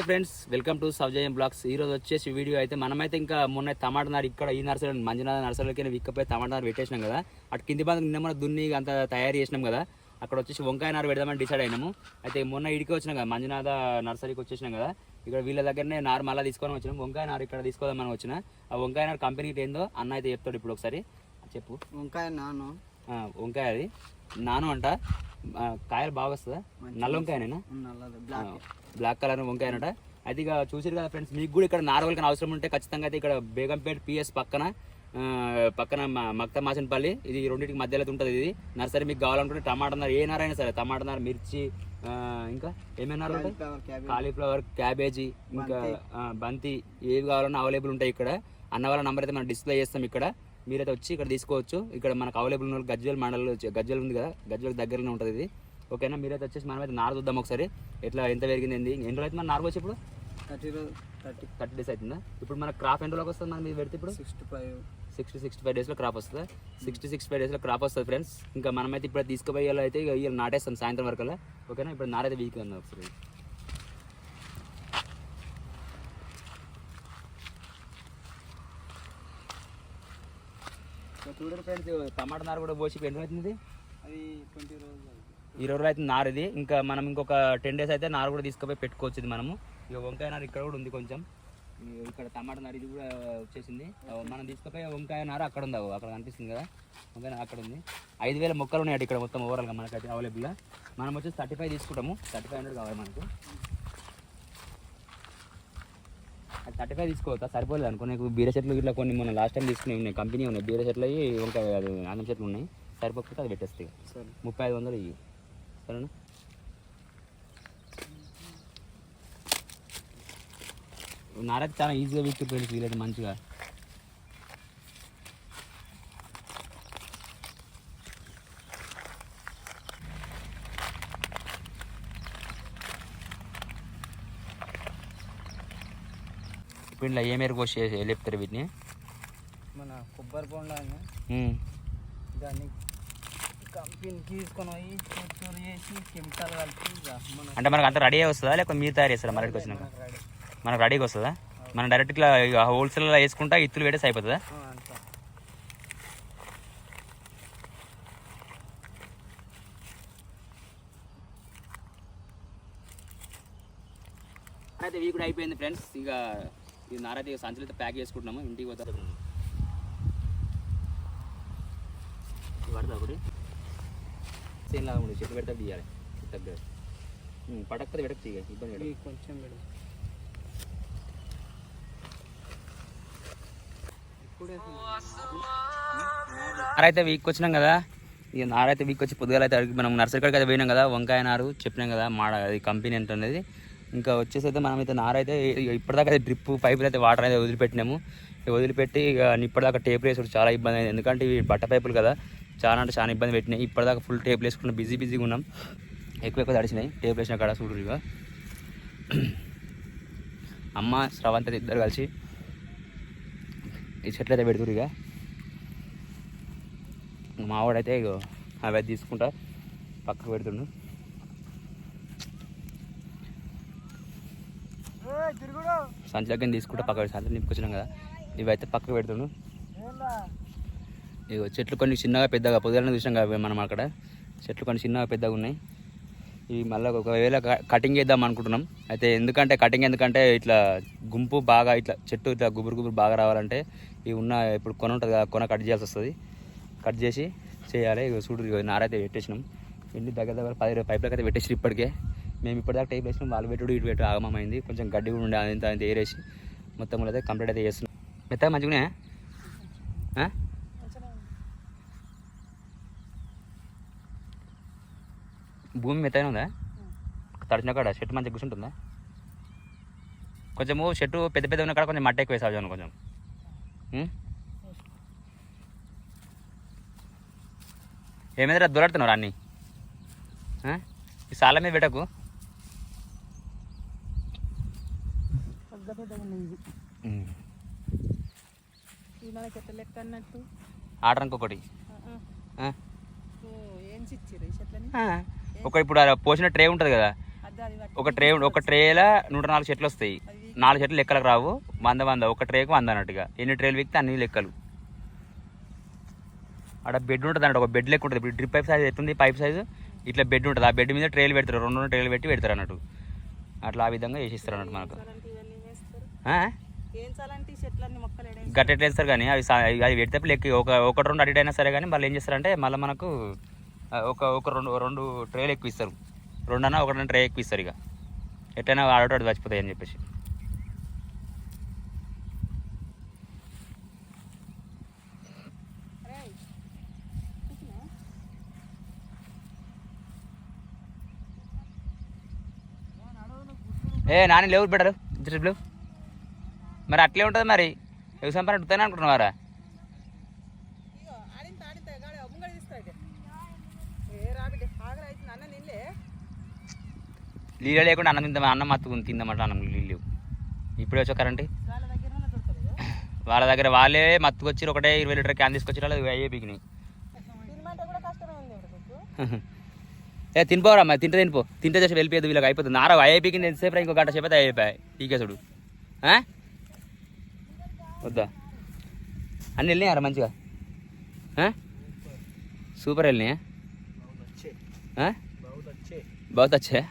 Friends, welcome to Soujayam blogs. ఈ రోజు వచ్చేసి వీడియో అయితే మనమైతే ఇంకా మొన్న టమాటా నారు ఇక్కడ ఈ నర్సరీ మంజునాథ నర్సరీకి విక్కపోయి టమాటా నారు పెట్టేసినాం కదా. అటు కింది బాధ నిన్న మన దున్ని అంత తయారు చేసినాం కదా. అక్కడ వచ్చేసి వంకాయ నారు పెడదామని డిసైడ్ అయినాము. అయితే మొన్న ఇడికి వచ్చినాం కదా, మంజునాథ నర్సరీకి వచ్చేసినాం కదా. ఇక్కడ వీళ్ళ దగ్గరనే నారు మళ్ళీ తీసుకొని వచ్చినాం. వంకాయ నారు ఇక్కడ తీసుకోదామని వచ్చిన. ఆ వంకాయ నారు కంపెనీకి ఏందో అన్న అయితే చెప్తాడు ఇప్పుడు. ఒకసారి చెప్పు. వంకాయ నాను, వంకాయ అది నాను అంట. కాయలు బాగా వస్తుందా? నల్ల వంకాయనేనా? బ్లాక్ కలర్ వంకాయ అనట. అది ఇక చూసారు కదా ఫ్రెండ్స్. మీకు కూడా ఇక్కడ నార్వల్గా అవసరం ఉంటే ఖచ్చితంగా అయితే ఇక్కడ బేగంపేట పిఎస్ పక్కన మక్త మాసనపల్లి, ఇది రెండింటికి మధ్యలో ఉంటుంది. ఇది నర్సరీ మీకు కావాలనుకుంటే టమాటా నారు ఏ నారైనా సరే, టమాటా నారు, మిర్చి, ఇంకా ఏమైనా నారు ఉంటాయి, కాలీఫ్లవర్, క్యాబేజీ, ఇంకా బంతి, ఏవి కావాలన్నా అవైలబుల్ ఉంటాయి ఇక్కడ. అన్న వాళ్ళ నెంబర్ అయితే మనం డిస్ప్లే చేస్తాం. ఇక్కడ మీరైతే వచ్చి ఇక్కడ తీసుకోవచ్చు. ఇక్కడ మనకు అవైలబుల్ ఉన్న గజ్వేల్ మండలంలో గజ్వేల్ ఉంది కదా, గజ్వేల్ దగ్గరలో ఉంటుంది ఇది. ఓకేనా? మీరైతే వచ్చేసి మనమైతే నారు చూద్దాం ఒకసారి, ఎట్లా ఎంత పెరిగింది ఏంది. ఎన్ని రోజులు అయితే మన నారు వచ్చి ఇప్పుడు 30 డేస్ అవుతుందా? ఇప్పుడు మన క్రాప్ ఎన్ని రోజులకు వస్తుంది? మనం మీరు పెడితే ఇప్పుడు 65 డేస్లో క్రాప్ వస్తుంది. 65 డేస్లో క్రాప్ వస్తుంది ఫ్రెండ్స్. ఇంకా మనమైతే ఇప్పుడు తీసుకుపోయి అయితే ఇక నాటేస్తాం సాయంత్రం వరకు. ఓకేనా? ఇప్పుడు నారైతే వీక్ ఉంది ఒకసారి. చూడండి ఫ్రెండ్స్, టమాటా నారు కూడా పోసి ఎన్ని అవుతుంది? అది 20 రోజులు 20 రోజులు అయితే నారు ఇది. ఇంకా మనం ఇంకొక 10 డేస్ అయితే నారు కూడా తీసుకుపోయి పెట్టుకోవచ్చు. ఇది మనము ఇక వంకాయ నారు ఇక్కడ కూడా ఉంది కొంచెం. ఇక్కడ టమాటా నారు ఇది కూడా వచ్చేసింది. మనం తీసుకుపోయి వంకాయ నారు అక్కడ ఉంది, అక్కడ కనిపిస్తుంది కదా వంకాయ నారు అక్కడ ఉంది. 5000 మొక్కలు ఉన్నాయి ఇక్కడ మొత్తం ఓవరాల్గా మనకైతే అవైలబుల్గా. మనం వచ్చేసి 35 తీసుకుంటాము. 3500 కావాలి మనకు. అది 35 తీసుకోవద్దా? సరిపోలేదు అనుకో. నీకు బీర చెట్లు ఇట్లా కొన్ని మొన్న లాస్ట్ టైం తీసుకునే ఉన్నాయి, కంపెనీ ఉన్నాయి బీర చెట్లు అవి, వంకాయ అది ఆనం చెట్లు ఉన్నాయి. సరిపోకపోతే అది పెట్టేస్తాయి. 3500 ఇవి, సరేనా? నారైతే చాలా ఈజీగా వీక్కిపోయింది, వీలైతే మంచిగా. ఇప్పుడు ఇలా ఏ మేర కోసి లేపుతారు వీటిని? మన కొబ్బరి బొండాన్ని దాన్ని కంపెనీకి తీసుకొని పోయి చూరు చేసి కెమికల్ కలిపి అంటే మనకు అంత రెడీ వస్తుందా, లేకపోతే మీరు తయారు చేస్తారా? మనకి వచ్చినాక మనకు రెడీగా వస్తుందా? మనం డైరెక్ట్గా ఇక హోల్సేల్లో వేసుకుంటా ఇత్తులు పెట్టేసి అయిపోతుందా? అయితే ఇవి కూడా అయిపోయింది ఫ్రెండ్స్. ఇక ఈ నారైతే ఇక సంచులు అయితే ప్యాక్ చేసుకుంటున్నాము. ఇంటికి పోతా పడతా ఒకటి సేలాగా ఉండే చెట్టు పెడతా తీయాలి దగ్గర పడక్కది పెడక తీయ ఇబ్బంది కొంచెం పెడదు. నారైతే వీక్ వచ్చినాం కదా. ఇక నారైతే వీక్ వచ్చి పొద్దుగాల అయితే అడిగి మనం నర్సరీ కాడికి అయితే పోయినాం కదా. వంకాయ నారు చెప్పినాం కదా, మాడ అది కంపెనీ ఎంత అనేది. ఇంకా వచ్చేసి అయితే మనమైతే నారైతే ఇప్పటిదాకా అయితే డ్రిప్ పైపులు అయితే వాటర్ అయితే వదిలిపెట్టినాము. వదిలిపెట్టి ఇక ఇప్పటిదాకా టేప్ వేసుడు చాలా ఇబ్బంది అయింది. ఎందుకంటే ఇవి బట్ట పైపులు కదా, చాలా అంటే చాలా ఇబ్బంది పెట్టినాయి. ఇప్పటిదాకా ఫుల్ టేప్ వేసుకున్నాం, బిజీగా ఉన్నాం. ఎక్కువ తడిచినాయి టేప్ వేసిన కాడ. చూడరు ఇక అమ్మ శ్రవంత్ అయితే ఇద్దరు కలిసి ఈ చెట్లు అయితే పెడుతురు. ఇక మావాడైతే ఇక అవి తీసుకుంటా పక్కకు పెడుతుండు. సంచి దగ్గర తీసుకుంటా పక్క సంచి నింపుకొచ్చినాం కదా, ఇవైతే పక్కకు పెడుతుండు. ఇక చెట్లు కొన్ని చిన్నగా పెద్దగా పొద్దుగానే చూసినాం కదా మనం. అక్కడ చెట్లు కొన్ని చిన్నగా పెద్దగా ఉన్నాయి. ఇవి మళ్ళీ ఒకవేళ కటింగ్ చేద్దాం అనుకుంటున్నాం. అయితే ఎందుకంటే ఇట్లా గుంపు బాగా ఇట్లా చెట్టు ఇట్లా గుబురు బాగా రావాలంటే ఇవి ఉన్న ఇప్పుడు కొన ఉంటుంది కదా, కొన కట్ చేయాల్సి వస్తుంది. కట్ చేసి చేయాలి. ఇక చూడు నారైతే పెట్టేసినాం. ఎన్ని దగ్గర 10 పైపులకి అయితే పెట్టేసి ఇప్పటికే. మేము ఇప్పటిదాకా టైప్ వేసినాం, వాళ్ళు పెట్టుడు ఇటు పెట్టు ఆగమమైంది. కొంచెం గడ్డి కూడా ఉండే అంత ఏరేసి మొత్తం కూడా అయితే కంప్లీట్ అయితే చేస్తున్నాం. మెత్తగా మంచిగానే భూమి మెత్తగానే ఉందా? తడిచిన కాడ చెట్టు మంచిగా కూర్చుంటుందా? కొంచెము చెట్టు పెద్ద ఉన్న కాడ కొంచెం మట్టి ఎక్కువ వేసాను కొంచెం. ఏమైందిరా దొరడుతున్నావు అన్నీ? ఈ సాల మీద పెట్టకు. ఆడడానికి ఒకటి ఒక ఇప్పుడు పోసిన ట్రే ఉంటుంది కదా, ఒక ట్రేలో 104 చెట్లు వస్తాయి. 4 చెట్లు లెక్కలకు రావు. 100 ఒక ట్రేకు 100 అన్నట్టుగా. ఎన్ని ట్రేలు విక్తే అన్ని లెక్కలు. అక్కడ బెడ్ ఉంటుంది అన్నట్టు, ఒక బెడ్ లెక్క ఉంటుంది. ఇప్పుడు డ్రిప్ పైప్ సైజ్ ఎట్టుంది, పైప్ సైజు ఇట్లా బెడ్ ఉంటుంది. ఆ బెడ్ మీద ట్రేలు పెడతారు, 2 ట్రేలు పెట్టి పెడతారు అన్నట్టు. అట్లా ఆ విధంగా వేసిస్తారు అన్నట్టు మనకు. గట్టెట్లు వేస్తారు కానీ అవి పెడితే లెక్క ఒక 2 అడిట్ అయినా సరే కానీ వాళ్ళు ఏం చేస్తారంటే మళ్ళీ మనకు ఒక రెండు ట్రేలు ఎక్కువ ఇస్తారు. 2 అన్నా 1 ట్రే ఎక్కువ ఇస్తారు. ఇక ఎట్లయినా ఆడోటి చచ్చిపోతాయి అని చెప్పేసి. నాని లేవు బెటరు ట్రిప్లు మరి అట్లే ఉంటుంది. మరి వ్యవసాయం పని అడుగుతానే అనుకుంటున్నావారా? నీళ్ళు లేకుండా అన్నం తిందాం, అన్నం మత్తుకుంది తిందామంటే అన్నం నీళ్ళు లేవు. ఇప్పుడే వచ్చా కరెంట్ వాళ్ళ దగ్గర. వాళ్ళే మత్తుకొచ్చి ఒకటే 20 లీటర్ క్యాన్ తీసుకొచ్చి వాళ్ళు అయ్యే పీకినాయి. తినిపోరా మరి, తింటే చేసి వెళ్ళిపోయేది. వీళ్ళకి అయిపోతుంది. నారా అయ్యే పీకింది ఎంతసేపు, ఇంకో గంట సేపు అయితే అయిపోయాయి పీకేసుడు. వద్దా అన్నీ వెళ్ళినాయారా మంచిగా? సూపర్ వెళ్ళినాయా? బహుత్ అచ్చే.